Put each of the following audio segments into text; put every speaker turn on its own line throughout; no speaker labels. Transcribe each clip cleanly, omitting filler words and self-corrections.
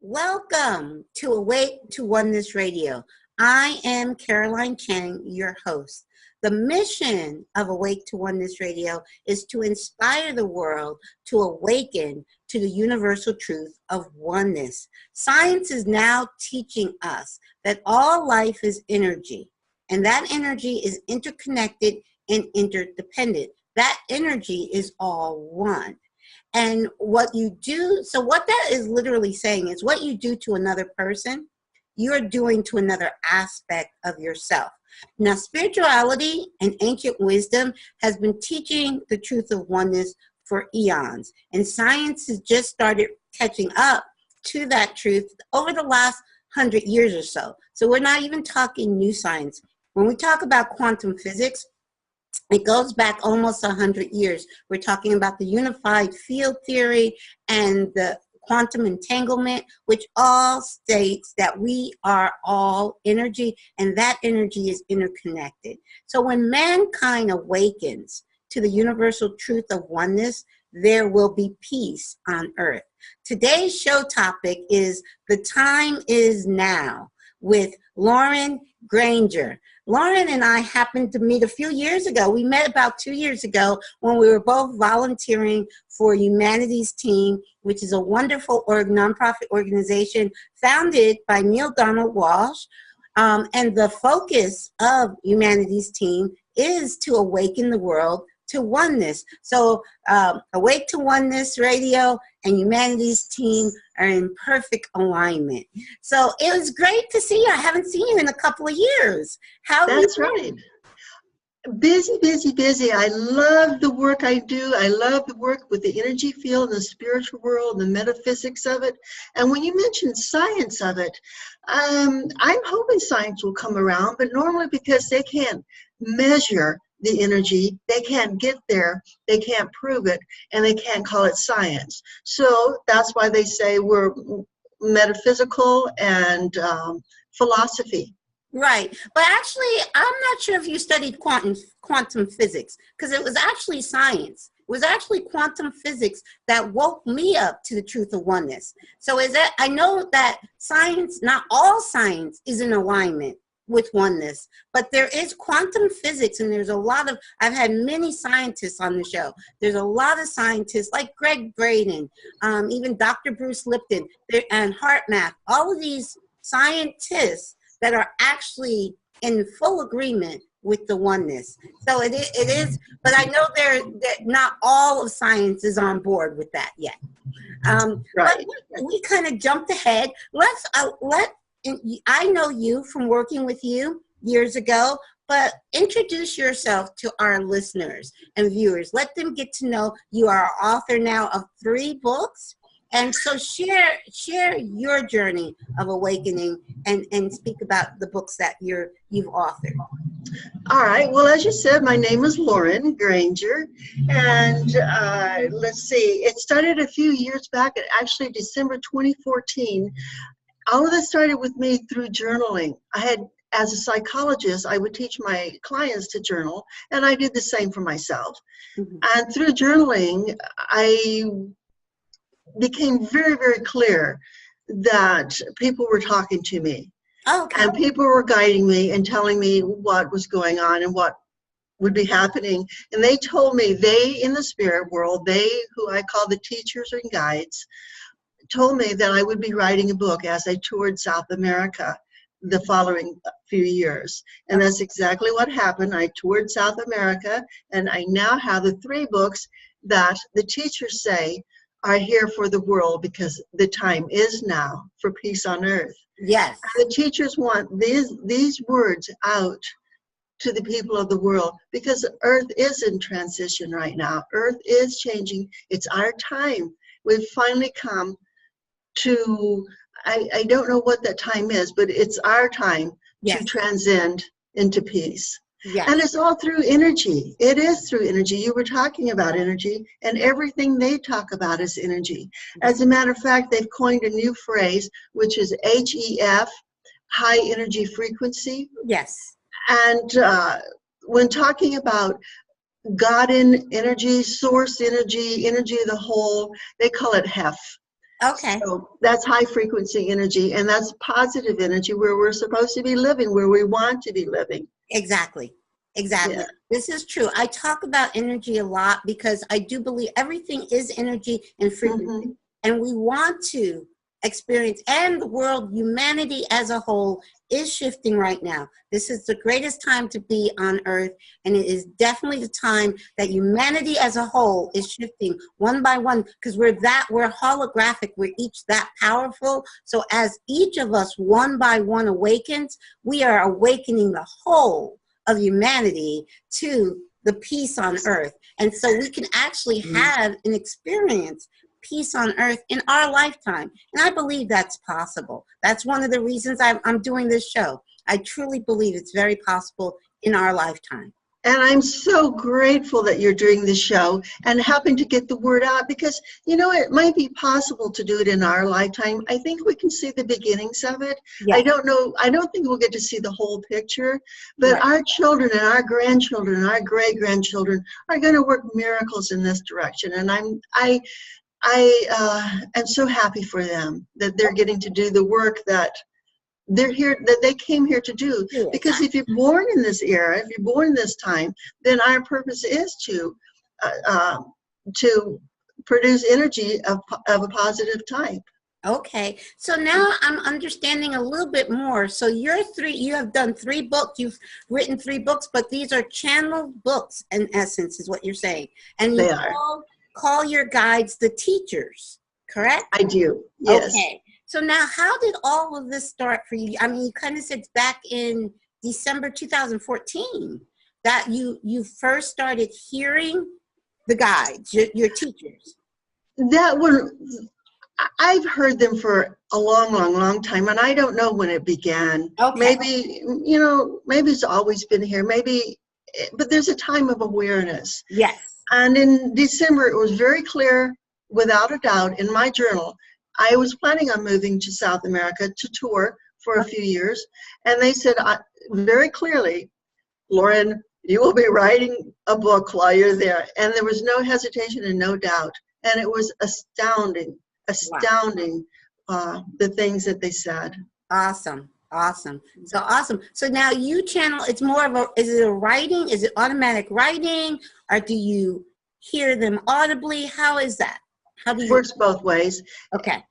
Welcome to Awake to Oneness Radio. I am Caroline Chang, your host. The mission of Awake to Oneness Radio is to inspire the world to awaken to the universal truth of oneness. Science is now teaching us that all life is energy, and that energy is interconnected and interdependent. That energy is all one. And what you do, so what that is literally saying is what you do to another person, you're doing to another aspect of yourself. Now, spirituality and ancient wisdom has been teaching the truth of oneness for eons. And science has just started catching up to that truth over the last 100 years or so. So we're not even talking new science. When we talk about quantum physics, it goes back almost 100 years. We're talking about the unified field theory and the quantum entanglement, which all states that we are all energy, and that energy is interconnected. So when mankind awakens to the universal truth of oneness, there will be peace on earth. Today's show topic is The Time Is Now with Lauren Granger. Lauren and I happened to meet a few years ago. We met about 2 years ago when we were both volunteering for Humanities Team, which is a wonderful nonprofit organization founded by Neale Donald Walsch. And the focus of Humanities Team is to awaken the world to oneness. So Awake to Oneness Radio and Humanities Team are in perfect alignment. So it was great to see you. I haven't seen you in a couple of years. How have you been?
Right. Busy. I love the work I do. I love the work with the energy field, the spiritual world, the metaphysics of it. And when you mentioned science of it, I'm hoping science will come around, but normally because they can't measure the energy, they can't get there, they can't prove it, and they can't call it science. So that's why they say we're metaphysical and philosophy.
Right. But actually, I'm not sure if you studied quantum physics, because it was actually science. It was actually quantum physics that woke me up to the truth of oneness. So I know that science, not all science, is in alignment with oneness, but there is quantum physics, and there's a lot of, I've had many scientists on the show. There's a lot of scientists like Greg Braden, even Dr. Bruce Lipton, and HeartMath, all of these scientists that are actually in full agreement with the oneness. So it is, but I know that not all of science is on board with that yet. Right. But we kind of jumped ahead. I know you from working with you years ago, but introduce yourself to our listeners and viewers. Let them get to know you are an author now of 3 books. And so share your journey of awakening and speak about the books that you've authored.
All right. Well, as you said, my name is Lauren Granger. And let's see, it started a few years back, actually December 2014. All of this started with me through journaling. As a psychologist, I would teach my clients to journal, and I did the same for myself. Mm-hmm. And through journaling, I became very, very clear that people were talking to me. Okay. And people were guiding me and telling me what was going on and what would be happening. And they told me, they in the spirit world, they who I call the teachers and guides, told me that I would be writing a book as I toured South America the following few years. And that's exactly what happened. I toured South America, and I now have the 3 books that the teachers say are here for the world because the time is now for peace on earth.
Yes.
And the teachers want these words out to the people of the world because earth is in transition right now. Earth is changing. It's our time. We've finally come to, I don't know what that time is, but it's our time to transcend into peace. Yes. And it's all through energy. It is through energy. You were talking about energy, and everything they talk about is energy. As a matter of fact, they've coined a new phrase, which is HEF, high energy frequency.
Yes.
And when talking about God in energy, source energy, energy of the whole, they call it HEF.
Okay.
So that's high frequency energy, and that's positive energy where we're supposed to be living, where we want to be living.
Exactly. Exactly.
Yeah.
This is true. I talk about energy a lot because I do believe everything is energy and frequency. And we want to experience, and the world, humanity as a whole, is shifting right now. This is the greatest time to be on Earth, and it is definitely the time that humanity as a whole is shifting one by one, because we're holographic, we're each that powerful. So as each of us one by one awakens, we are awakening the whole of humanity to the peace on Earth. And so we can actually have an experience peace on Earth in our lifetime. And I believe that's possible. That's one of the reasons I'm doing this show. I truly believe it's very possible in our lifetime.
And I'm so grateful that you're doing this show and helping to get the word out, because, you know, it might be possible to do it in our lifetime. I think we can see the beginnings of it.
Yes.
I don't know. I don't think we'll get to see the whole picture, but our children and our grandchildren and our great-grandchildren are going to work miracles in this direction. And I am so happy for them that they're getting to do the work that they're here, that they came here to do. Because if you're born in this era, if you're born in this time, then our purpose is to produce energy of a positive type.
Okay, so now I'm understanding a little bit more. So you have done 3 books, you've written 3 books, but these are channeled books in essence, is what you're saying. And you call your guides the teachers, correct?
I do, yes.
Okay. So now, how did all of this start for you? I mean, you kind of said back in December 2014 that you first started hearing the guides, your teachers.
That one, I've heard them for a long time, and I don't know when it began.
Okay.
Maybe, you know, maybe it's always been here. Maybe, but there's a time of awareness.
Yes.
And in December, it was very clear, without a doubt, in my journal. I was planning on moving to South America to tour for a few years, and they said very clearly, Lauren, you will be writing a book while you're there. And there was no hesitation and no doubt. And it was astounding, the things that they said.
Awesome. So awesome. So now you channel, it's more of is it a writing? Is it automatic writing? Or do you hear them audibly? How is that? How do you?
It works both ways.
Okay.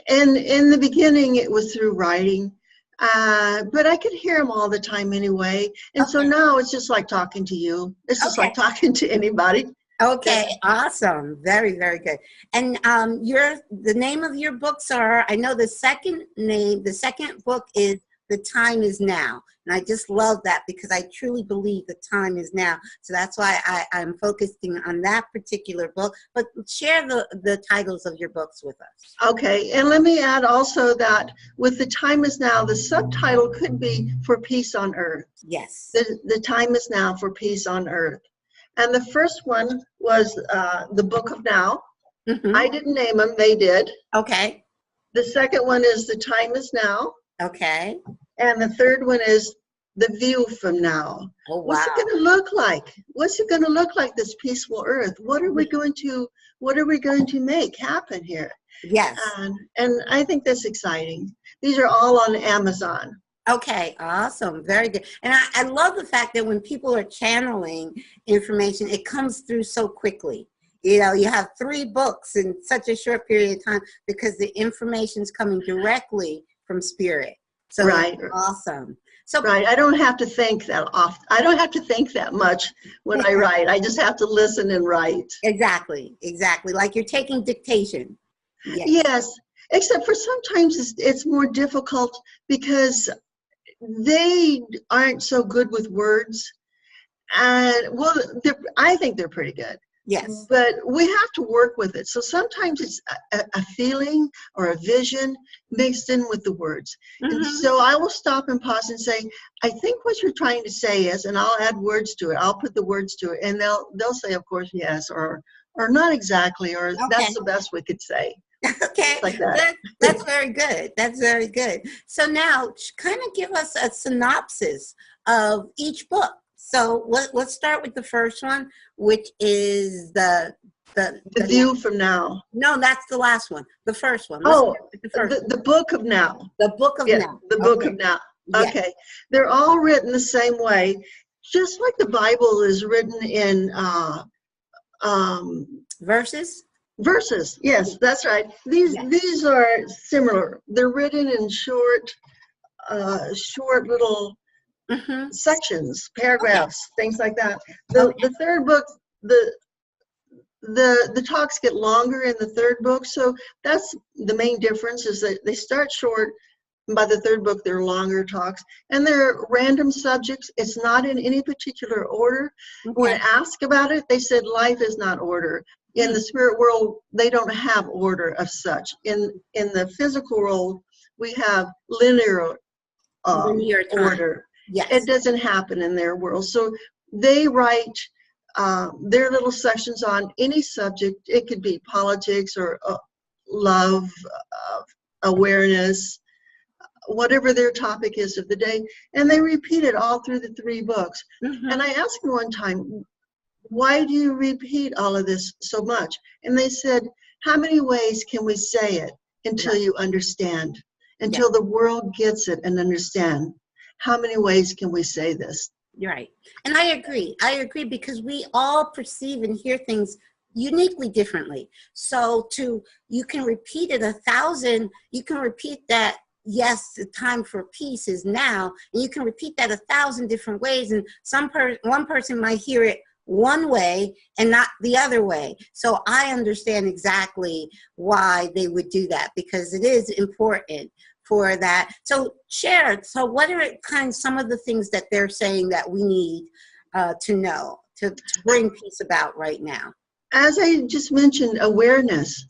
And in the beginning, it was through writing, but I could hear them all the time anyway. And so now it's just like talking to you. It's just like talking to anybody.
Okay, awesome. Very, very good. And the name of your books are, I know the second book is The Time Is Now. And I just love that because I truly believe the time is now. So that's why I'm focusing on that particular book. But share the titles of your books with us.
Okay, and let me add also that with The Time Is Now, the subtitle could be For Peace on Earth.
Yes.
The Time Is Now for Peace on Earth. And the first one was the Book of Now. Mm-hmm. I didn't name them, they did.
Okay.
The second one is The Time Is Now.
Okay.
And the third one is The View from Now.
Oh, wow.
What's it going to look like? What's it going to look like, this peaceful Earth? What are we going to make happen here?
Yes.
And I think that's exciting. These are all on Amazon.
Okay, awesome. Very good. And I love the fact that when people are channeling information, it comes through so quickly. You know, you have 3 books in such a short period of time because the information is coming directly from spirit. So
right.
Awesome. So
right. I don't have to think that often. I don't have to think that much when I write. I just have to listen and write.
Exactly. Like you're taking dictation.
Yes. Except for sometimes it's more difficult because they aren't so good with words. And well, I think they're pretty good.
Yes.
But we have to work with it. So sometimes it's a feeling or a vision mixed in with the words. Mm-hmm. And so I will stop and pause and say, I think what you're trying to say is, and I'll add words to it. I'll put the words to it. And they'll say, of course, yes, or not exactly, or that's the best we could say.
Okay,
like that.
That's very good. That's very good. So now, kind of give us a synopsis of each book. So let's start with the first one, which is the
The View from Now.
No, that's the last one. The first one.
The Book of Now.
The Book of Now.
The Book of Now.
Yes.
Okay. They're all written the same way, just like the Bible is written in
verses.
Verses. Yes, that's right. These are similar. They're written in short little sections, paragraphs, things like that. The third book, the talks get longer in the third book, so that's the main difference, is that they start short, and by the third book they're longer talks, and they're random subjects. It's not in any particular order. When asked about it, they said life is not order. In the spirit world, they don't have order of such. In the physical world, we have linear order.
Yes.
It doesn't happen in their world. So they write their little sections on any subject. It could be politics or love, awareness, whatever their topic is of the day. And they repeat it all through the 3 books. And I asked them one time, why do you repeat all of this so much? And they said, how many ways can we say it until you understand? Until the world gets it and understand. How many ways can we say this?
You're right. And I agree. I agree, because we all perceive and hear things uniquely differently. So you can repeat it 1,000, you can repeat that, yes, the time for peace is now, and you can repeat that 1,000 different ways, and one person might hear it one way and not the other way. So I understand exactly why they would do that, because it is important for that. So share. So what are some of the things that they're saying that we need to know to bring peace about right now?
As I just mentioned, awareness.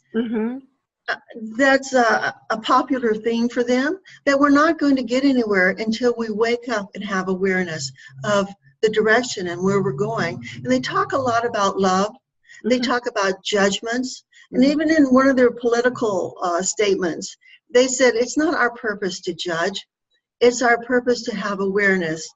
That's a popular theme for them, that we're not going to get anywhere until we wake up and have awareness of the direction and where we're going. And they talk a lot about love. They talk about judgments. And even in one of their political statements, they said it's not our purpose to judge. It's our purpose to have awareness.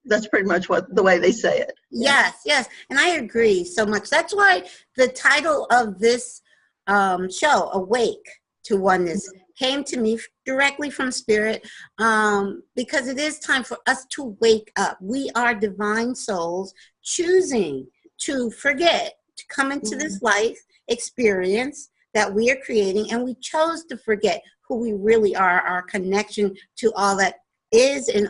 That's pretty much the way they say it.
Yes, yes. And I agree so much. That's why the title of this show, Awake to Oneness, came to me directly from Spirit, because it is time for us to wake up. We are divine souls choosing to forget, to come into this life experience that we are creating, and we chose to forget who we really are, our connection to all that is, and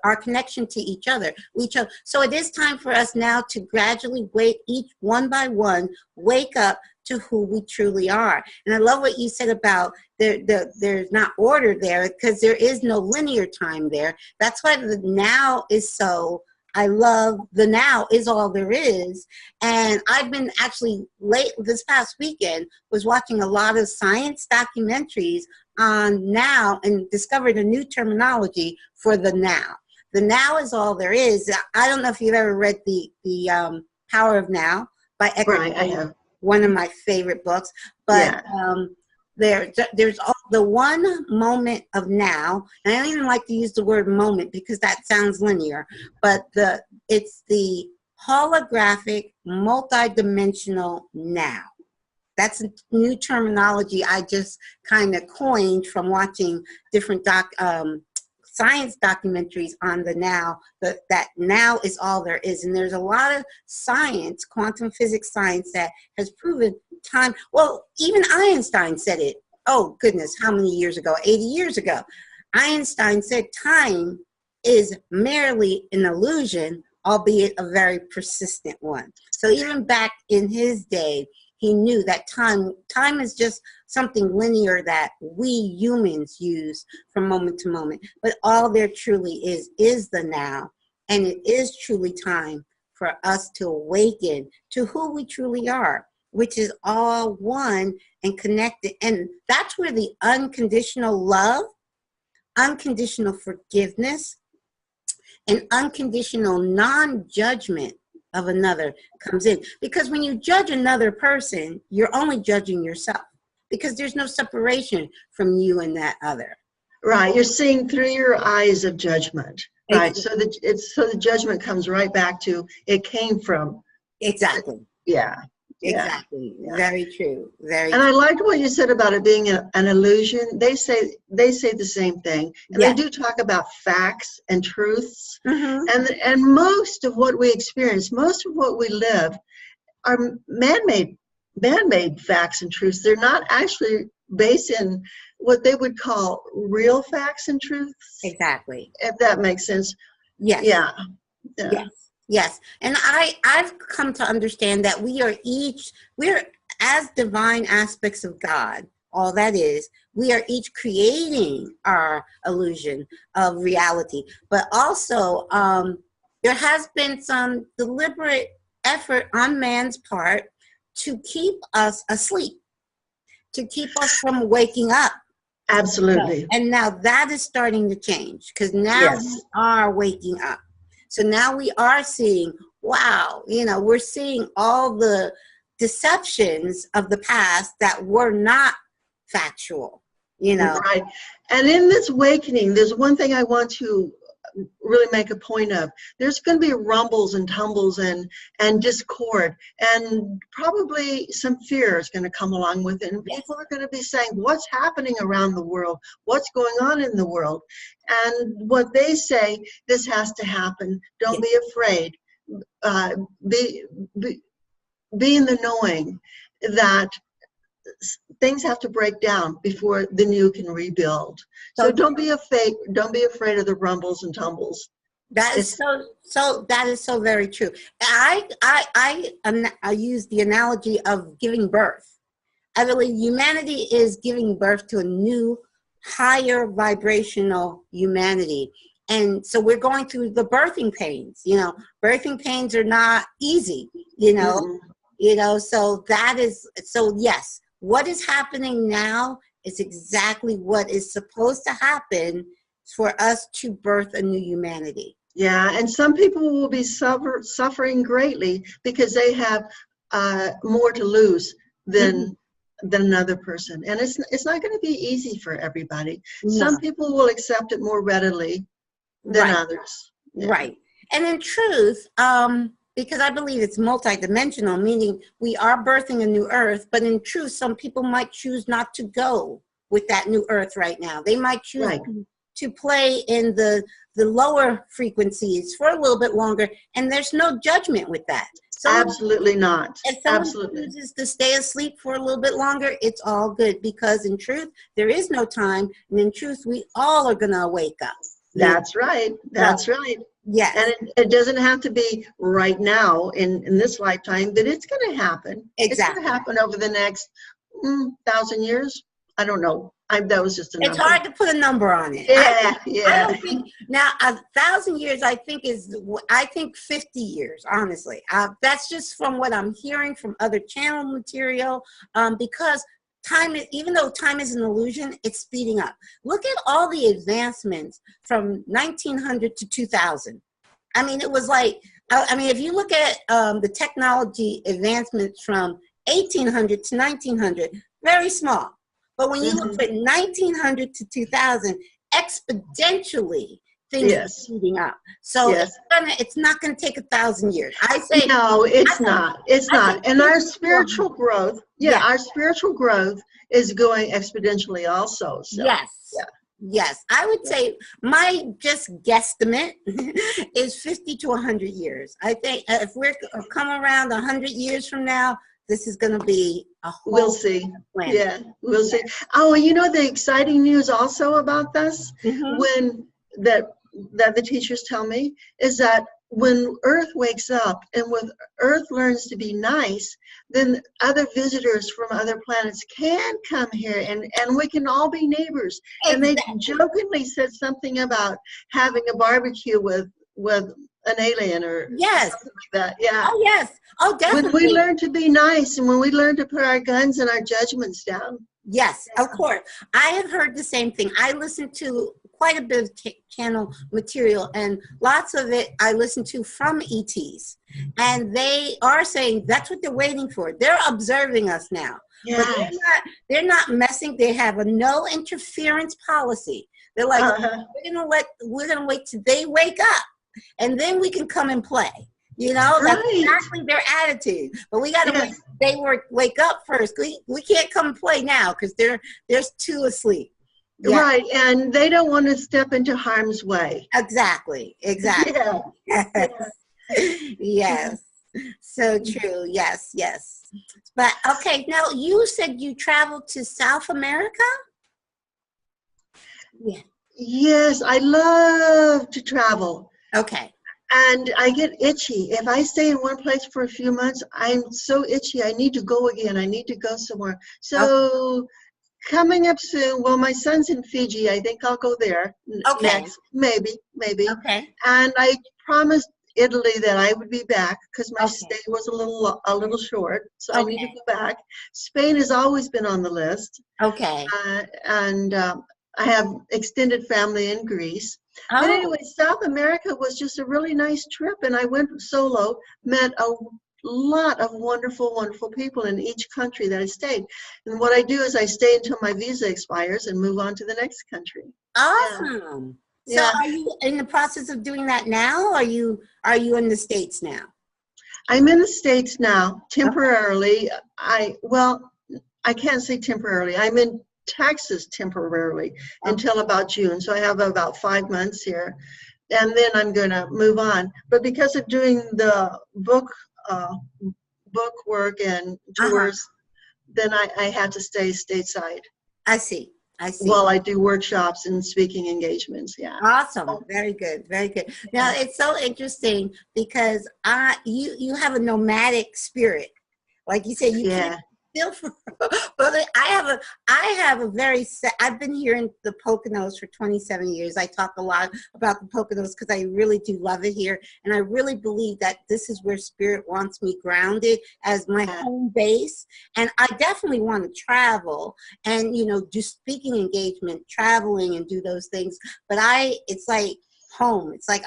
our connection to each other. We chose. So it is time for us now to gradually each one by one, wake up to who we truly are. And I love what you said about there's not order there, because there is no linear time there. That's why the now is so, I love the now is all there is. And I've been actually this past weekend was watching a lot of science documentaries on now, and discovered a new terminology for the now. The now is all there is. I don't know if you've ever read the Power of Now by Eckhart.
Right, I have.
One of my favorite books. But there's the one moment of now, and I don't even like to use the word moment because that sounds linear, but it's the holographic, multidimensional now. That's a new terminology I just kind of coined from watching different science documentaries on the now, that now is all there is. And there's a lot of science, quantum physics science, that has proven time. Well, even Einstein said it. Oh, goodness, how many years ago? 80 years ago. Einstein said time is merely an illusion, albeit a very persistent one. So even back in his day, he knew that time is just something linear that we humans use from moment to moment. But all there truly is the now. And it is truly time for us to awaken to who we truly are, which is all one and connected. And that's where the unconditional love, unconditional forgiveness, and unconditional non-judgment of another comes in. Because when you judge another person, you're only judging yourself, because there's no separation from you and that other.
Right, you're seeing through your eyes of judgment. Right. So the judgment comes right back to it came from.
Exactly.
Yeah.
Exactly. Yeah. Very true. Very.
And
true.
I liked what you said about it being an illusion. They say the same thing, and they do talk about facts and truths. And most of what we experience, most of what we live, are man-made facts and truths. They're not actually based in what they would call real facts and truths.
Exactly.
If that makes sense.
Yes.
Yeah.
Yes. And I've come to understand that we're as divine aspects of God. All that is, we are each creating our illusion of reality. But also, there has been some deliberate effort on man's part to keep us asleep, to keep us from waking up.
Absolutely.
And now that is starting to change, because now we are waking up. So now we are seeing, wow, we're seeing all the deceptions of the past that were not factual,
Right. And in this awakening, there's one thing I want to really make a point of. There's going to be rumbles and tumbles and discord, and probably some fear is going to come along with it. And people are going to be saying, what's happening around the world? What's going on in the world? And what they say, this has to happen. Don't be afraid. Be in the knowing that things have to break down before the new can rebuild. So don't be afraid of the rumbles and tumbles.
That is that is so very true. I use the analogy of giving birth. I believe humanity is giving birth to a new, higher vibrational humanity. And so we're going through the birthing pains. Birthing pains are not easy, so yes, what is happening now is exactly what is supposed to happen for us to birth a new humanity.
Yeah, and some people will be suffering greatly because they have more to lose than another person. And it's not going to be easy for everybody. No. Some people will accept it more readily than others.
Yeah. Right. And in truth, because I believe it's multidimensional, meaning we are birthing a new earth, but in truth, some people might choose not to go with that new earth right now. They might choose to play in the lower frequencies for a little bit longer, and there's no judgment with that.
Absolutely not.
If someone chooses to stay asleep for a little bit longer, it's all good, because in truth, there is no time, and in truth, we all are going to wake up.
That's right. That's right.
Yes.
And it doesn't have to be right now in this lifetime, but it's going to happen.
Exactly.
It's going to happen over the next 1,000 years. I don't know. That was just a number.
It's hard to put a number on it.
Yeah,
I don't think, now, 1,000 years, I think 50 years, honestly. That's just from what I'm hearing from other channel material, because time is, even though time is an illusion, it's speeding up. Look at all the advancements from 1900 to 2000. I mean, it was like, if you look at the technology advancements from 1800 to 1900, very small. But when you look at 1900 to 2000, exponentially, things are speeding up. So it's not going to take 1,000 years. I say
no, it's not. It's not. And our spiritual growth, our spiritual growth is going exponentially also. So,
yes. I would say my just guesstimate is 50 to 100 years. I think if we're come around 100 years from now, this is going to be a whole
We'll see.
planet.
Yeah, we'll see. Oh, the exciting news also about this, when that the teachers tell me, is that when Earth wakes up and when Earth learns to be nice, then other visitors from other planets can come here and we can all be neighbors. Exactly. And they jokingly said something about having a barbecue with an alien or something like that. Yeah.
Oh, yes. Oh, definitely.
When we learn to be nice and when we learn to put our guns and our judgments down.
Yes, of course. I have heard the same thing. I listen to quite a bit of channel material, and lots of it I listen to from ETs. And they are saying that's what they're waiting for. They're observing us now. Yes. But they're not messing. They have a no interference policy. They're like, we're gonna wait till they wake up, and then we can come and play. You know, that's exactly their attitude. But we got to wait. They wake up first. We can't come and play now because there's two asleep. Yeah.
Right, and they don't want to step into harm's way.
Exactly. Yeah. Yes. So true. Yes. But okay, now you said you traveled to South America? Yeah.
Yes, I love to travel.
Okay.
And I get itchy. If I stay in one place for a few months, I'm so itchy. I need to go again. I need to go somewhere. So coming up soon, well, my son's in Fiji. I think I'll go there next. Maybe.
Okay.
And I promised Italy that I would be back because my stay was a little short. So I need to go back. Spain has always been on the list.
Okay.
And I have extended family in Greece. But anyway, South America was just a really nice trip, and I went solo, met a lot of wonderful, wonderful people in each country that I stayed. And what I do is I stay until my visa expires and move on to the next country.
Awesome. So are you in the process of doing that now? Or are you in the States now?
I'm in the States now, temporarily. I can't say temporarily. I'm in Texas temporarily until about June. So I have about 5 months here. And then I'm going to move on. But because of doing the book work and tours, then I had to stay stateside. I see. While I do workshops and speaking engagements. Yeah.
Awesome. Very good. Now it's so interesting because you have a nomadic spirit. Like you said, you can't but I have a very I've been here in the Poconos for 27 years. I talk a lot about the Poconos because I really do love it here, and I really believe that this is where spirit wants me grounded as my home base. And I definitely want to travel and do speaking engagement, traveling and do those things, but it's like home. It's like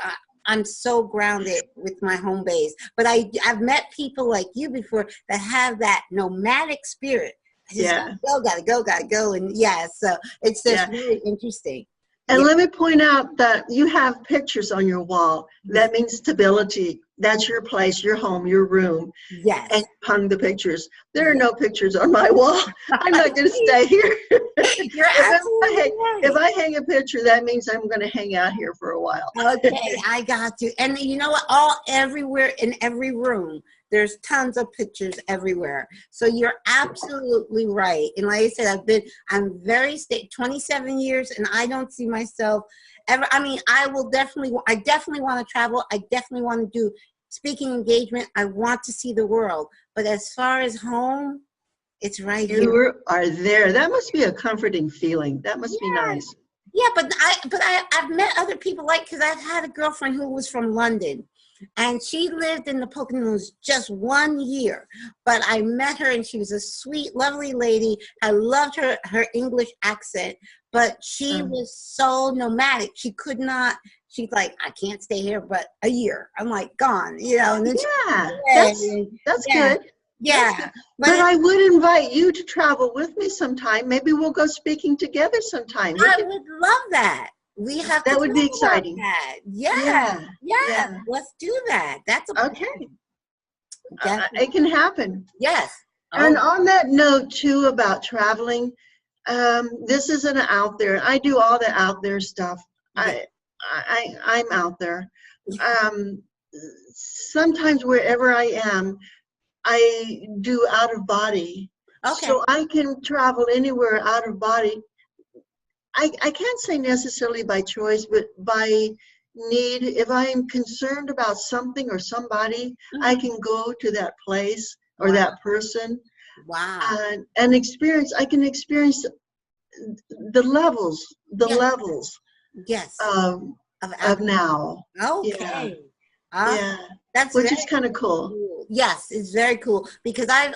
I'm so grounded with my home base. But I've met people like you before that have that nomadic spirit. I just gotta go. And so it's just really interesting.
And let me point out that you have pictures on your wall. That means stability. That's your place, your home, your room.
Yes.
And you hung the pictures. There are no pictures on my wall. I'm not going to stay here. If I hang a picture, that means I'm going to hang out here for a while.
Okay, I got you. And you know what? Everywhere in every room, there's tons of pictures everywhere. So you're absolutely right. And like I said, I'm very 27 years, and I don't see myself ever. I mean, I definitely want to travel. I definitely want to do speaking engagement. I want to see the world. But as far as home, it's right here.
You are there. That must be a comforting feeling. That must be nice.
Yeah, but I've met other people, because I've had a girlfriend who was from London, and she lived in the Poconos just 1 year. But I met her, and she was a sweet, lovely lady. I loved her English accent, but she was so nomadic. She could not. She's like, I can't stay here but a year. I'm like, gone, And then
that's good.
Yeah.
But I would invite you to travel with me sometime. Maybe we'll go speaking together sometime.
I would love that. That
would be exciting.
That. Yeah. Let's do that. That's
okay. It can happen.
Yes.
And on that note too about traveling, this isn't out there. I do all the out there stuff. I'm out there. Sometimes wherever I am, I do out of body. Okay. So I can travel anywhere out of body. I can't say necessarily by choice, but by need. If I am concerned about something or somebody, I can go to that place or that person.
Wow.
And I can experience the levels.
Yes.
Of now.
Okay.
That's which is kind of cool.
Yes, it's very cool because I've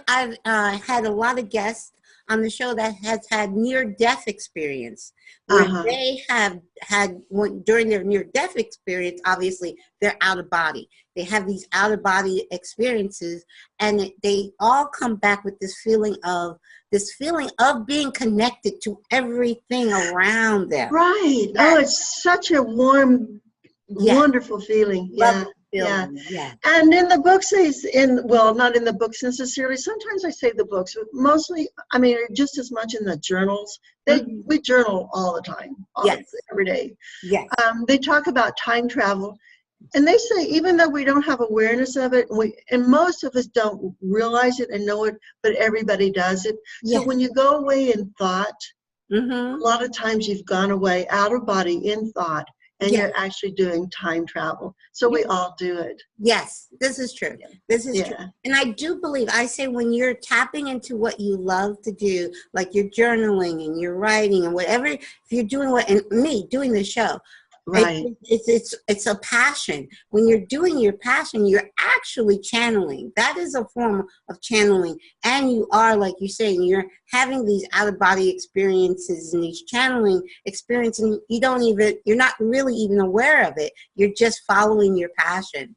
had a lot of guests on the show that has had near-death experience, where they have had, during their near-death experience, obviously, they're out of body. They have these out-of-body experiences, and they all come back with this feeling of being connected to everything around them.
Right. Yes. Oh, it's such a warm, wonderful feeling. Yeah.
Yeah.
And in the books, not in the books necessarily. Sometimes I say the books, but mostly, I mean, just as much in the journals. We journal all the time, every day.
Yes.
They talk about time travel, and they say even though we don't have awareness of it, and most of us don't realize it and know it, but everybody does it. So when you go away in thought, a lot of times you've gone away out of body in thought. And you're actually doing time travel. So we all do it.
Yes, this is true. This is true. And I do believe, I say when you're tapping into what you love to do, like you're journaling and you're writing and whatever, if you're doing and me doing the show,
right?
It's a passion. When you're doing your passion, you're actually channeling. That is a form of channeling. And you are, like you're saying, you're having these out-of-body experiences and these channeling experiences, and you're not really even aware of it. You're just following your passion.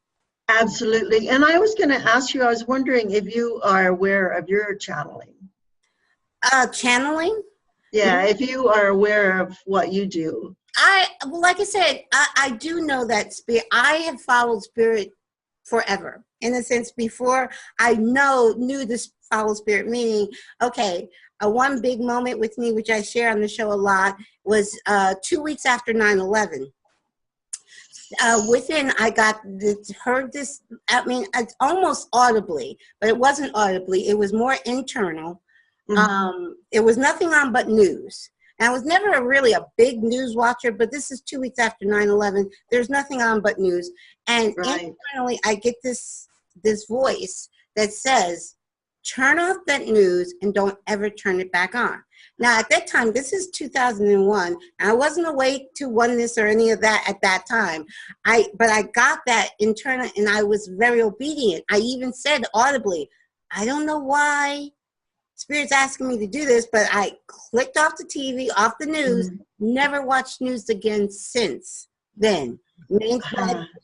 Absolutely. And I was going to ask you, I was wondering if you are aware of your channeling.
Channeling?
Yeah, if you are aware of what you do.
Like I said, I do know that spirit. I have followed spirit forever. In a sense, before I knew this follow spirit, meaning, okay, one big moment with me, which I share on the show a lot, was 2 weeks after 9/11. Heard this, I mean, it's almost audibly, but it wasn't audibly. It was more internal. It was nothing on but news. And I was never really a big news watcher, but this is 2 weeks after 9/11. There's nothing on but news. And internally, I get this voice that says, turn off that news and don't ever turn it back on. Now, at that time, this is 2001, and I wasn't awake to oneness or any of that at that time. But I got that internal, and I was very obedient. I even said audibly, I don't know why Spirit's asking me to do this, but I clicked off the TV, off the news, never watched news again since then.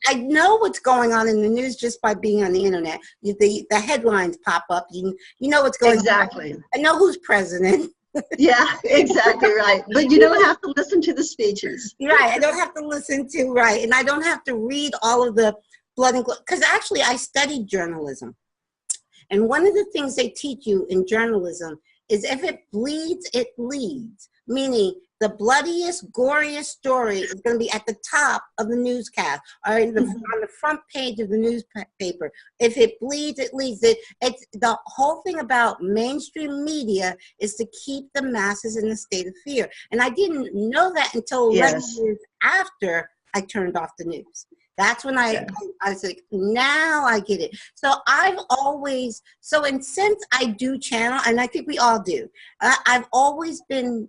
I know what's going on in the news just by being on the internet. The headlines pop up. You know what's going on.
Exactly.
I know who's president.
Yeah, exactly right. But you don't have to listen to the speeches.
Right. I don't have to listen to, right. And I don't have to read all of the blood and glory. Because actually, I studied journalism. And one of the things they teach you in journalism is if it bleeds, it leads. Meaning the bloodiest, goriest story is going to be at the top of the newscast or on the front page of the newspaper. If it bleeds, it leads. It's the whole thing about mainstream media is to keep the masses in a state of fear. And I didn't know that until 11 years after I turned off the news. That's when I was like, now I get it. So since I do channel, and I think we all do, I've always been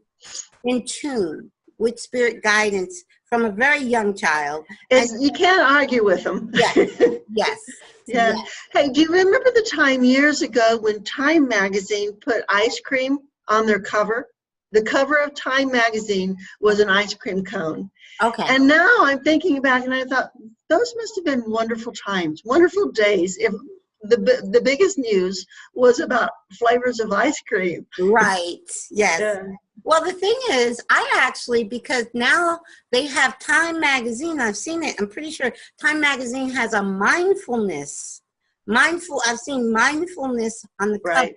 in tune with spirit guidance from a very young child.
You can't argue with them.
Yes.
Yeah. Hey, do you remember the time years ago when Time magazine put ice cream on their cover? The cover of Time magazine was an ice cream cone.
Okay.
And now I'm thinking back and I thought, those must have been wonderful times, wonderful days, if the biggest news was about flavors of ice cream.
Right, yes.
Yeah.
Well, the thing is, because now they have Time magazine, I've seen it, I'm pretty sure Time magazine has a mindfulness. I've seen mindfulness on the cover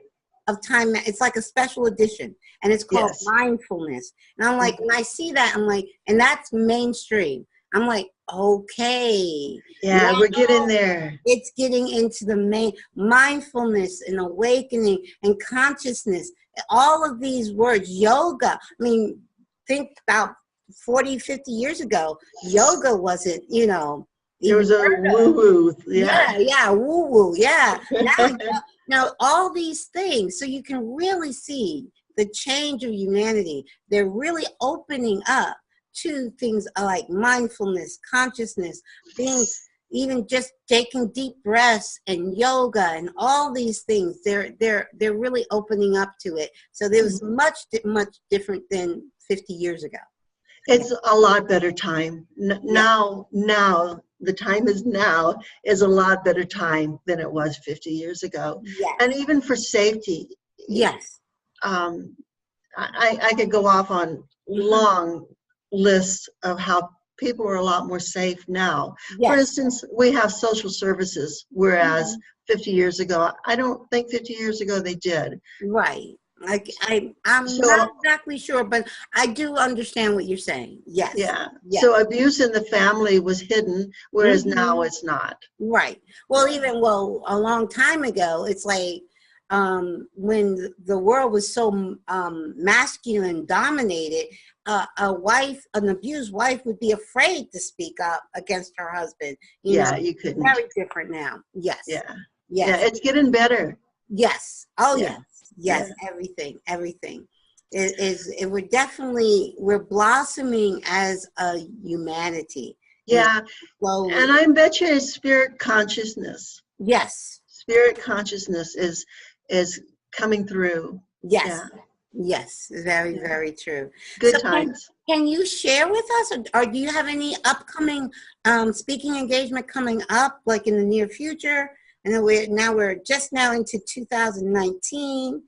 of Time. It's like a special edition, and it's called Mindfulness. And I'm like, when I see that, I'm like, and that's mainstream. I'm like, okay.
Yeah, now we're getting there.
It's getting into the main mindfulness and awakening and consciousness. All of these words, yoga. I mean, think about 40, 50 years ago, yoga wasn't,
there was a woo-woo.
Yeah, woo-woo, yeah. Now, all these things, so you can really see the change of humanity. They're really opening up to things like mindfulness, consciousness, being, even just taking deep breaths and yoga and all these things, they're really opening up to it. So there was much different than 50 years ago.
It's a lot better time. Now, the time is now is a lot better time than it was 50 years ago.
Yes.
And even for safety.
Yes.
I could go off on long lists of how people are a lot more safe now.
Yes.
For instance, we have social services, whereas 50 years ago, I don't think 50 years ago they did.
Right. I'm not exactly sure, but I do understand what you're saying. Yes.
Yeah.
Yes.
So abuse in the family was hidden, whereas now it's not.
Right. Well, a long time ago, it's like when the world was so masculine dominated, an abused wife would be afraid to speak up against her husband.
You couldn't.
Very different now. Yes.
Yeah.
Yes.
Yeah, it's getting better.
Yes. Oh,
Yeah.
Yes. Everything. We're blossoming as a humanity.
Yeah.
Slowly.
And I bet you it's spirit consciousness.
Yes.
Spirit consciousness is coming through.
Yes.
Yeah.
Yes. Very true.
Good times.
Can you share with us, or do you have any upcoming speaking engagement coming up, like in the near future? And then we're just now into 2019.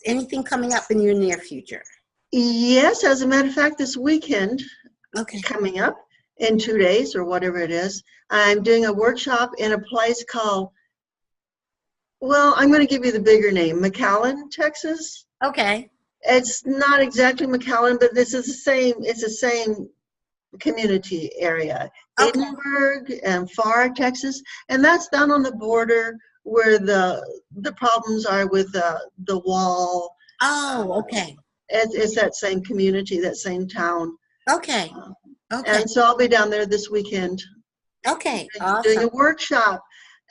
Anything coming up in your near future?
Yes, as a matter of fact, this weekend,
coming
up in 2 days or whatever it is, I'm doing a workshop in a place called, well, I'm going to give you the bigger name, McAllen, Texas.
Okay.
It's not exactly McAllen, but it's the same community area.
Okay.
Edinburgh and Farr, Texas, and that's down on the border where the problems are with the wall.
Oh, okay.
It's that same community, that same town.
Okay.
And so I'll be down there this weekend.
Okay. Awesome.
Doing a workshop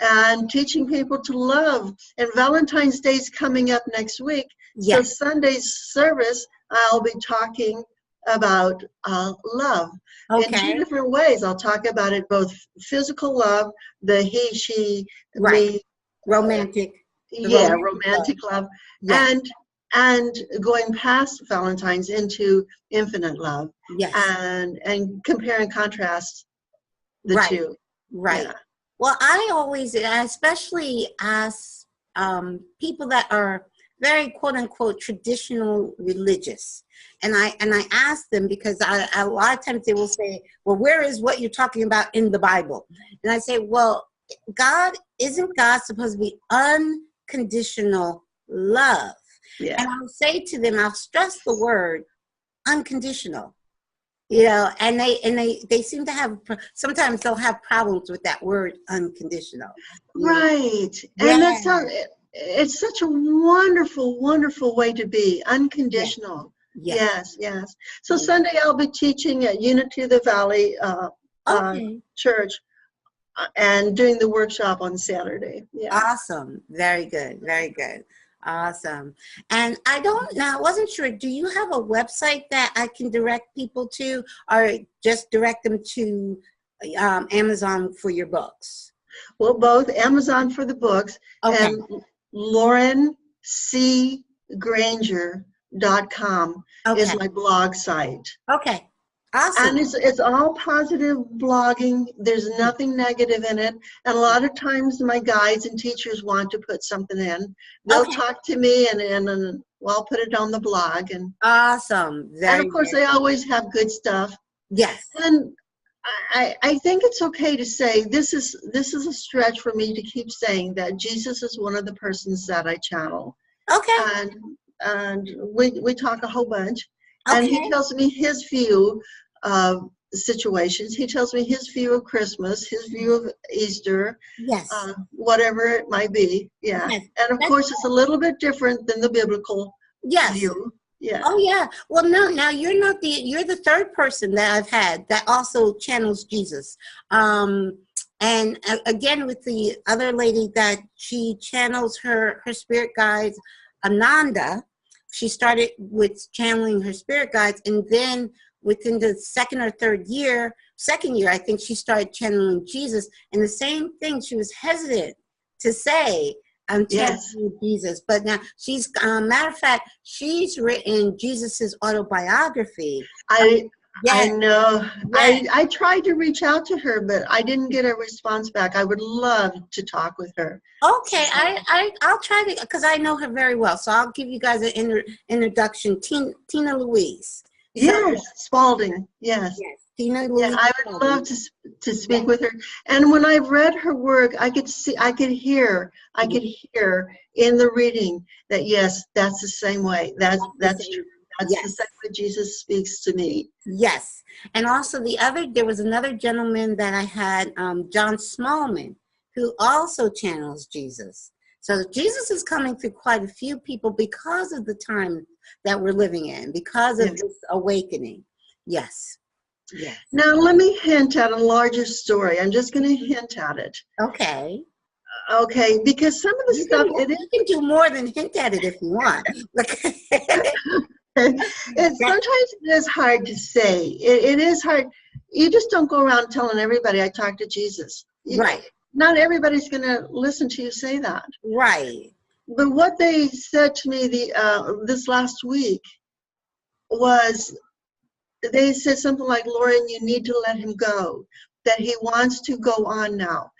and teaching people to love. And Valentine's Day's coming up next week. Yes. So Sunday's service, I'll be talking about love in two different ways. I'll talk about it both physical love, the he, she, me.
Romantic.
Romantic love. Yeah. And going past Valentine's into infinite love.
Yes.
And compare and contrast the two.
Right. Yeah. Well, I always, especially as people that are very quote unquote traditional religious, and I ask them, because a lot of times they will say, well, where is what you're talking about in the Bible? And I say, well, isn't God supposed to be unconditional love? Yeah. And I'll say to them, I'll stress the word unconditional, and they seem to have, sometimes they'll have problems with that word unconditional.
Right. Yeah. And it's such a wonderful, wonderful way to be, unconditional. Yes. So Sunday I'll be teaching at Unity of the Valley Church and doing the workshop on Saturday. Yeah.
Awesome. Very good. Awesome. And I wasn't sure, do you have a website that I can direct people to, or just direct them to Amazon for your books?
Well, both. Amazon for the books and LaurenCGranger.com is my blog site.
Okay. Awesome.
And it's all positive blogging. There's nothing negative in it. And a lot of times my guides and teachers want to put something in. They'll talk to me and I'll put it on the blog. And
awesome.
And of course they always have good stuff.
Yes.
And I think it's okay to say this is a stretch for me to keep saying that Jesus is one of the persons that I channel.
Okay.
And we talk a whole bunch. And he tells me his view of situations. He tells me his view of Christmas, his view of Easter, whatever it might be. Yeah. Yes. And of course, it's a little bit different than the biblical view. Yeah.
Oh, yeah. Well, no, now you're you're the third person that I've had that also channels Jesus. And again, with the other lady that she channels her spirit guides, Ananda. She started with channeling her spirit guides, and then within the second year, I think she started channeling Jesus. And the same thing, she was hesitant to say, I'm channeling Jesus. But now she's, matter of fact, she's written Jesus's autobiography.
I know.
Yes.
I tried to reach out to her, but I didn't get a response back. I would love to talk with her.
Okay, I'll try to, because I know her very well. So I'll give you guys an introduction. Tina Louise.
Yes, Spalding. Yes.
Yes. Tina Louise.
Yeah, I would love to speak with her. And when I've read her work, I could hear in the reading that yes, that's the same way. That's true. That's the same way Jesus speaks to me.
Yes. And also there was another gentleman that I had, John Smallman, who also channels Jesus. So Jesus is coming through quite a few people because of the time that we're living in, because of this awakening. Yes. Yes.
Now let me hint at a larger story. I'm just going to hint at it.
Okay.
Okay, because some of the
you can do more than hint at it if you want.
Sometimes it is hard to say. It is hard. You just don't go around telling everybody I talked to Jesus.
Right.
Not everybody's going to listen to you say that.
Right.
But what they said to me this last week was, they said something like, Lauren, you need to let him go, that he wants to go on now.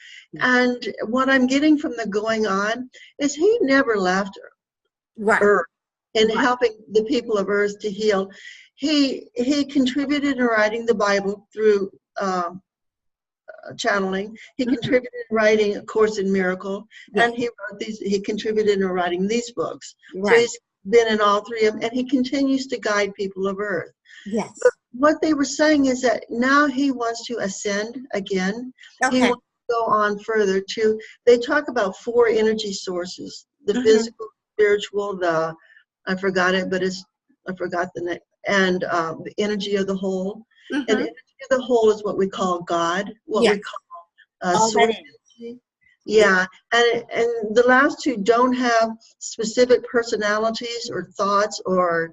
And what I'm getting from the going on is he never left Earth in helping the people of Earth to heal. He contributed in writing the Bible through channeling. He contributed in writing A Course in Miracle, and he contributed in writing these books. So he's been in all three of them, and he continues to guide people of Earth.
Yes.
But what they were saying is that now he wants to ascend again.
Okay.
He wants to go on further they talk about 4 energy sources: the physical, spiritual, I forgot the name, and the energy of the whole. And the energy of the whole is what we call God, what we call source energy. Yeah, and the last 2 don't have specific personalities or thoughts or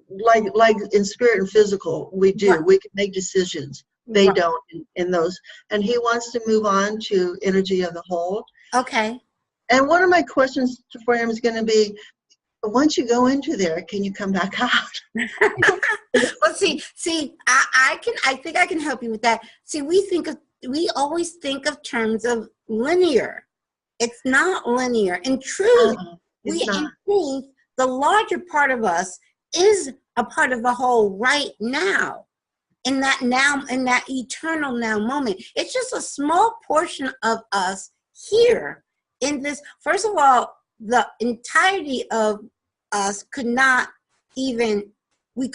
like in spirit and physical we do. We can make decisions. They don't in those. And he wants to move on to energy of the whole. Okay. And one of my questions for him is going to be, once you go into there, can you come back out?
Well, see, I think I can help you with that. See, we always think of terms of linear. It's not linear. In truth, in truth, the larger part of us is a part of the whole right now. In that eternal now moment. It's just a small portion of us here in this. First of all, the entirety of us could not even, we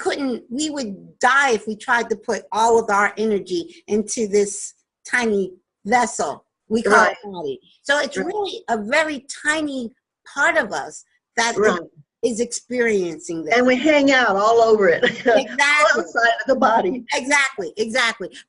would die if we tried to put all of our energy into this tiny vessel we call a body. So it's really a very tiny part of us that is experiencing this.
And we hang out all over it. Exactly. Outside of the body.
Exactly.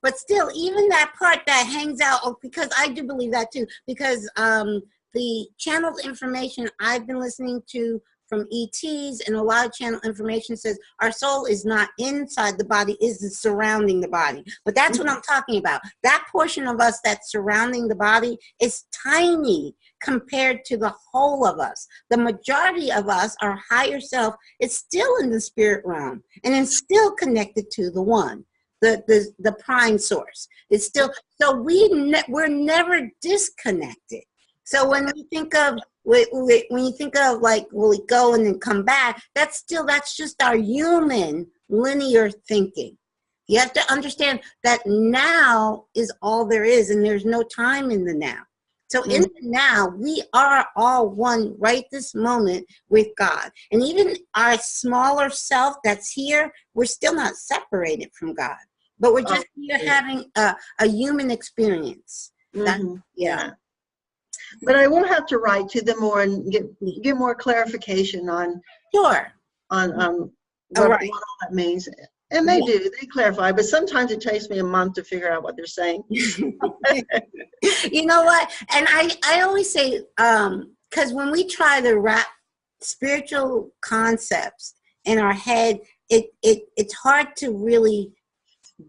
But still, even that part that hangs out, because I do believe that too, because the channeled information I've been listening to from ETs and a lot of channel information says our soul is not inside the body, is surrounding the body. But that's what I'm talking about. That portion of us that's surrounding the body is tiny compared to the whole of us. The majority of us, our higher self, is still in the spirit realm and it's still connected to the one, the prime source. It's still, so we're never disconnected. So when you think of like, will it go and then come back? That's just our human linear thinking. You have to understand that now is all there is, and there's no time in the now. So in the now, we are all one right this moment with God. And even our smaller self that's here, we're still not separated from God. But we're just here having a human experience. Yeah.
But I will have to write to them more and get more clarification on what all that means. And they do, they clarify, but sometimes it takes me a month to figure out what they're saying.
You know what? And I always say, because when we try to wrap spiritual concepts in our head it's hard to really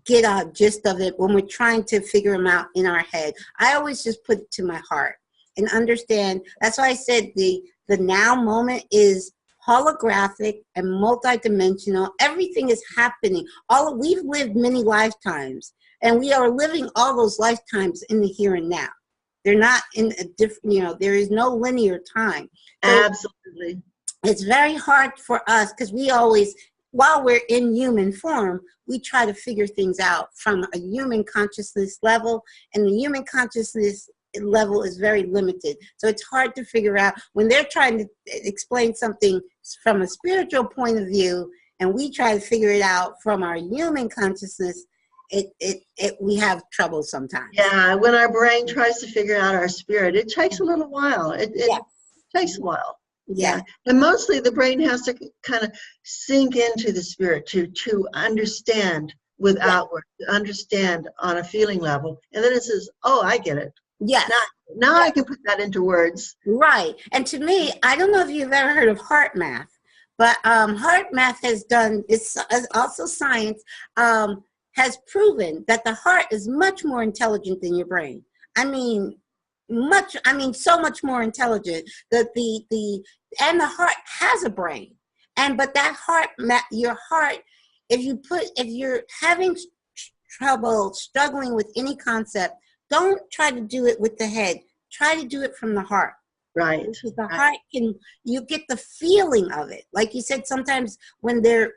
get a gist of it when we're trying to figure them out in our head. I always just put it to my heart and understand. That's why I said the now moment is holographic and multidimensional. Everything is happening. We've lived many lifetimes, and we are living all those lifetimes in the here and now. They're not in a different, there is no linear time. So
absolutely.
It's very hard for us because we always, while we're in human form, we try to figure things out from a human consciousness level, and the human consciousness level is very limited. So it's hard to figure out when they're trying to explain something from a spiritual point of view, and we try to figure it out from our human consciousness. We have trouble sometimes.
Yeah, when our brain tries to figure out our spirit, it takes a little while. It takes a while.
Yeah.
And mostly the brain has to kind of sink into the spirit to understand without words, to understand on a feeling level. And then it says, oh, I get it.
Yes.
Now I can put that into words.
Right. And to me, I don't know if you've ever heard of heart math, but heart math it's also science, has proven that the heart is much more intelligent than your brain. So much more intelligent that and the heart has a brain. But that your heart, if you're having trouble struggling with any concept, don't try to do it with the head. Try to do it from the heart.
Right.
Because the heart you get the feeling of it. Like you said, sometimes when they're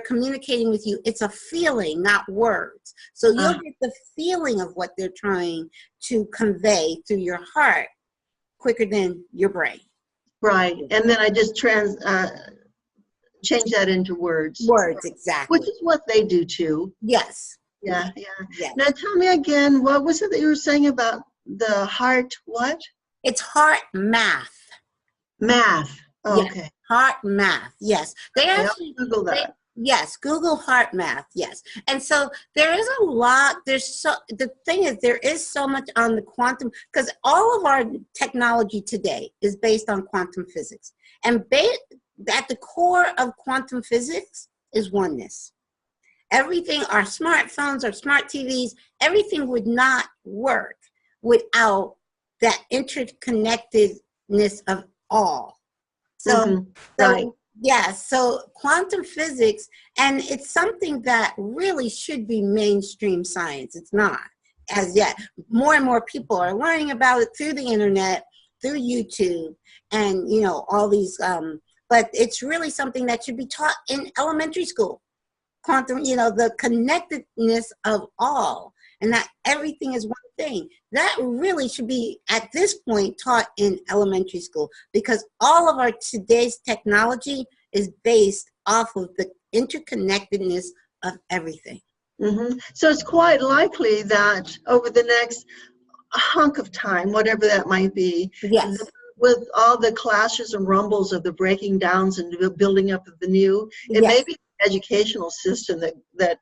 communicating with you, it's a feeling, not words. So you'll get the feeling of what they're trying to convey through your heart quicker than your brain.
Right. And then I just change that into words.
Words, exactly.
Which is what they do too.
Yes.
Yeah. Now tell me again, what was it that you were saying about the heart, what?
It's heart math.
Math. Oh,
yes.
Okay.
Heart math. Yes. They actually
Google that.
Yes, Google heart math. Yes. And so there is a lot. The thing is, there is so much on the quantum, because all of our technology today is based on quantum physics. And at the core of quantum physics is oneness. Everything, our smartphones, our smart TVs, everything would not work without that interconnectedness of all. So,
right.
So quantum physics, and it's something that really should be mainstream science. It's not as yet. More and more people are learning about it through the internet, through YouTube, and all these. But it's really something that should be taught in elementary school. Quantum, the connectedness of all, and that everything is one thing. That really should be, at this point, taught in elementary school, because all of our today's technology is based off of the interconnectedness of everything.
So it's quite likely that over the next hunk of time, whatever that might be,
yes,
with all the clashes and rumbles of the breaking downs and the building up of the new, it may be an educational system that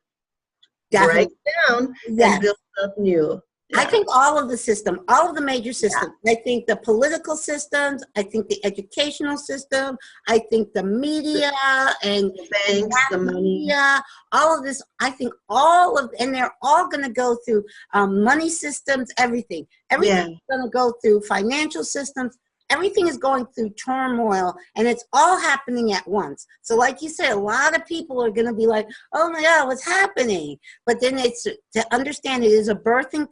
breaks down and builds up new.
I think all of the major systems. I think the political systems, I think the educational system, I think the media and
the banks, the money.
All of this, I think and they're all going to go through money systems, everything. Everything's going to go through financial systems. Everything is going through turmoil, and it's all happening at once. So like you said, a lot of people are going to be like, oh my God, what's happening? But then it's to understand it is the birthing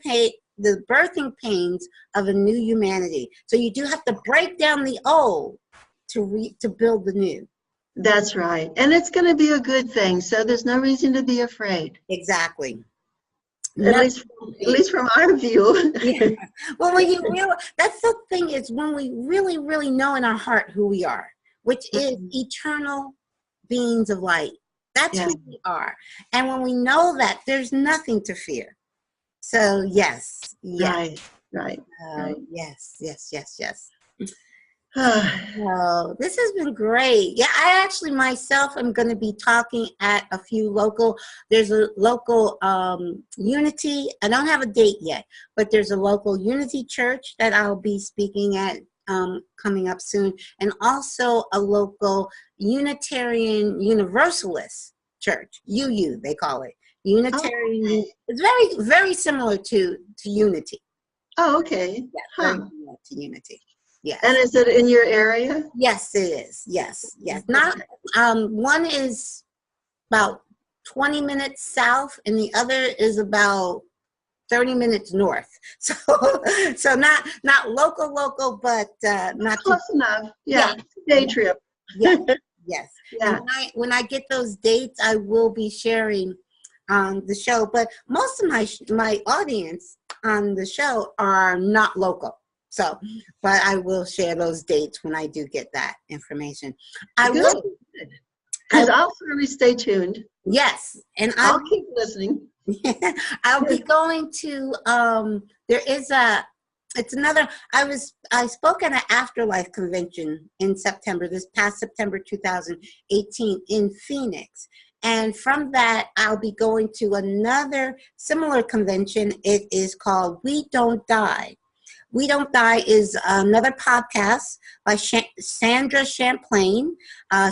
pains of a new humanity. So you do have to break down the old to build the new.
That's right. And it's going to be a good thing. So there's no reason to be afraid.
Exactly.
At least from our view.
Well, that's the thing, is when we really, really know in our heart who we are, which is eternal beings of light. That's who we are. And when we know that, there's nothing to fear. So yes.
Right.
Yes. Oh, this has been great. Yeah, I actually myself am going to be talking at a few there's a local Unity. I don't have a date yet, but there's a local Unity church that I'll be speaking at coming up soon, and also a local Unitarian Universalist church. UU, they call it. Unitarian.
Okay.
It's very, very similar to Unity.
Oh, okay.
Yeah, very similar to Unity. Yes.
And is it in your area?
Yes, it is. Yes, yes. Not one is about 20 minutes south, and the other is about 30 minutes north. So, so not local, but not
close enough. Yeah, day trip.
Yes, yes.
Yeah.
And when I get those dates, I will be sharing on the show. But most of my audience on the show are not local. So, but I will share those dates when I do get that information.
Good. Because I'll certainly stay tuned.
Yes, and
I'll keep listening.
I'll be going to there is it's another I spoke at an Afterlife convention in September, this past September 2018 in Phoenix. And from that, I'll be going to another similar convention. It is called We Don't Die. We Don't Die is another podcast by Sandra Champlain.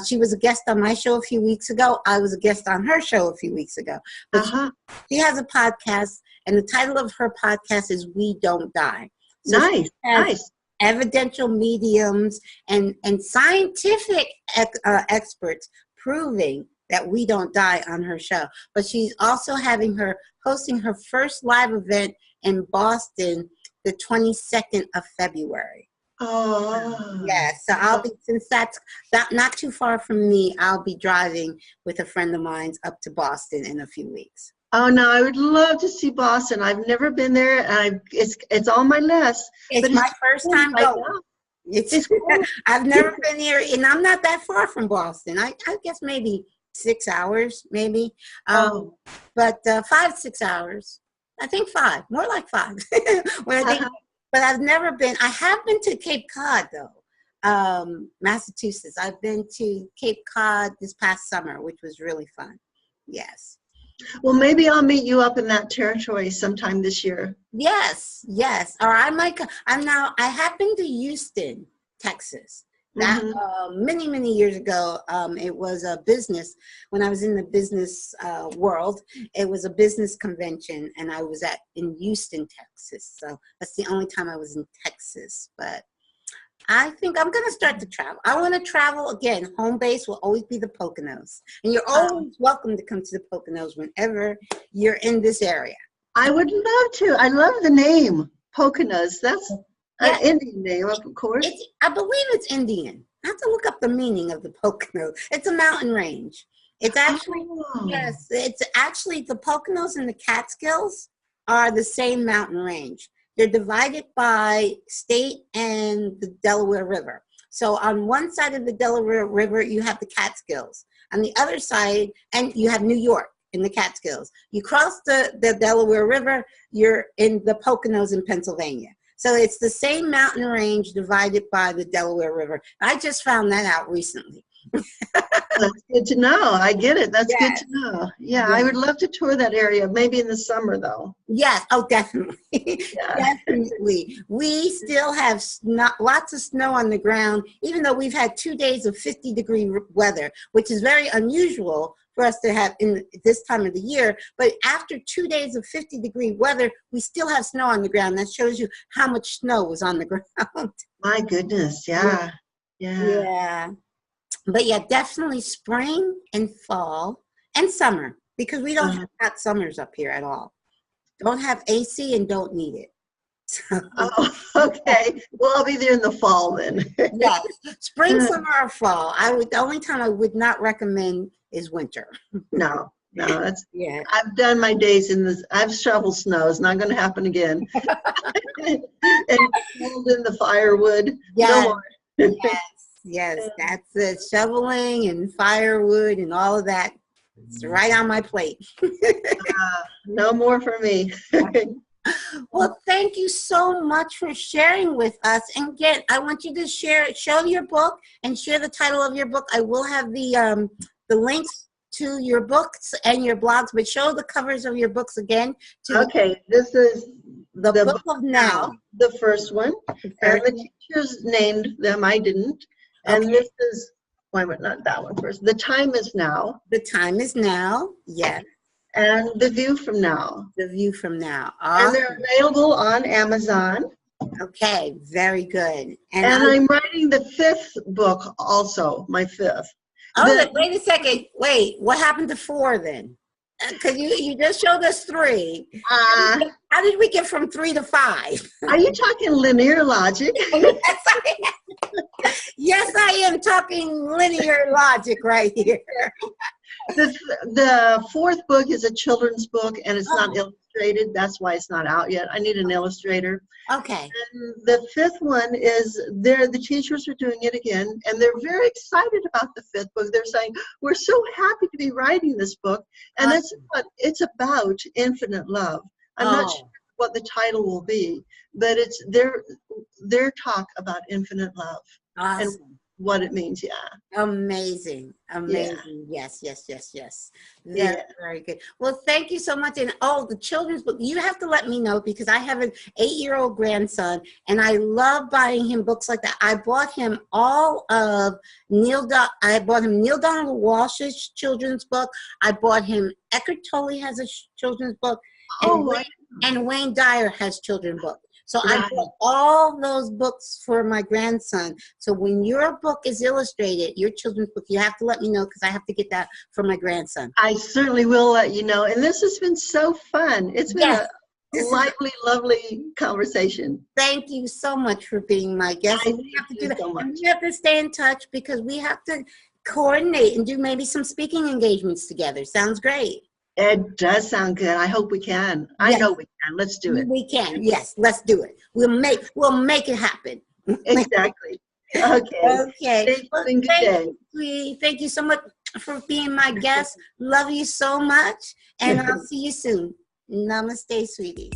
She was a guest on my show a few weeks ago. I was a guest on her show a few weeks ago. But she has a podcast, and the title of her podcast is We Don't Die. So nice. Evidential mediums and scientific experts proving that we don't die on her show. But she's also hosting her first live event in Boston the 22nd of February.
Oh.
Yeah, so I'll be, since that's not too far from me, I'll be driving with a friend of mine's up to Boston in a few weeks.
Oh no, I would love to see Boston. I've never been there, and it's on my list.
It's my first time going. It's cool. I've never been here, and I'm not that far from Boston. I guess maybe 6 hours, maybe. But 5 to 6 hours. I think 5, more like 5. But I've never been. I have been to Cape Cod though, Massachusetts. I've been to Cape Cod this past summer, which was really fun. Yes.
Well, maybe I'll meet you up in that territory sometime this year.
Yes, yes. Or I might. I have been to Houston, Texas. That many years ago, it was a business. When I was in the business world, it was a business convention, and I was in Houston, Texas. So that's the only time I was in Texas. But I think I'm going to start to travel. I want to travel again. Home base will always be the Poconos, and you're always welcome to come to the Poconos whenever you're in this area.
I would love to. I love the name Poconos. That's an Indian name, of course.
I believe it's Indian. I have to look up the meaning of the Poconos. It's a mountain range. It's actually, yes, it's actually the Poconos and the Catskills are the same mountain range. They're divided by state and the Delaware River. So on one side of the Delaware River, you have the Catskills. On the other side, and you have New York in the Catskills. You cross the Delaware River, you're in the Poconos in Pennsylvania. So it's the same mountain range divided by the Delaware River. I just found that out recently.
That's good to know. I get it. That's good to know. Yeah, I would love to tour that area, maybe in the summer, though.
Yes. Oh, definitely. Definitely. We still have lots of snow on the ground, even though we've had 2 days of 50-degree weather, which is very unusual for us to have in this time of the year. But after 2 days of 50-degree weather, we still have snow on the ground. That shows you how much snow was on the ground.
My goodness. Yeah.
Yeah. But yeah, definitely spring and fall and summer, because we don't have hot summers up here at all. Don't have AC and don't need it. So.
Oh, okay. Well, I'll be there in the fall then.
Yes, spring, summer, or fall. The only time I would not recommend is winter.
No, that's I've done my days in this. I've shoveled snow. It's not going to happen again. And pulled in the firewood. No more.
Yes, that's it. Shoveling and firewood and all of that. It's right on my plate.
No more for me.
Well, thank you so much for sharing with us. And again, I want you to show your book and share the title of your book. I will have the links to your books and your blogs, but show the covers of your books again.
Okay, this is
the Book of Now.
The first one. And the teachers named them. I didn't. And this is wait a minute, not that one first. The Time Is Now.
The Time Is Now, yes.
And The View From Now.
The View From Now.
And they're available on Amazon.
Okay, very good.
And I'm writing the 5th book also, my 5th.
Oh, wait a second. Wait, what happened to 4 then? Because you just showed us 3. How did we get from 3 to 5?
Are you talking linear logic?
Yes, I am talking linear logic right here.
The 4th book is a children's book, and it's not illustrated. That's why it's not out yet. I need an illustrator.
Okay.
And the 5th one is the teachers are doing it again, and they're very excited about the 5th book. They're saying, we're so happy to be writing this book, and it's about infinite love. I'm not sure what the title will be, but it's their talk about infinite love.
Awesome.
And what it means,
Amazing. Yes. Very good. Well, thank you so much. And the children's book, you have to let me know, because I have an 8-year-old grandson, and I love buying him books like that. I bought him all of Neale Donald Walsch's children's book. I bought him Eckhart Tolle has a children's book, and Wayne Dyer has children's book. So I bought all those books for my grandson. So when your book is illustrated, your children's book, you have to let me know, because I have to get that for my grandson.
I certainly will let you know. And this has been so fun. It's been a lively, lovely conversation.
Thank you so much for being my guest. We have to do that. And we have to stay in touch, because we have to coordinate and do maybe some speaking engagements together. Sounds great.
It does sound good. I hope we can. I know we can. Let's do it.
We can. Yes, let's do it. We'll make it happen.
Exactly. Okay.
Thank you so much for being my guest. Love you so much, and I'll see you soon. Namaste, sweetie.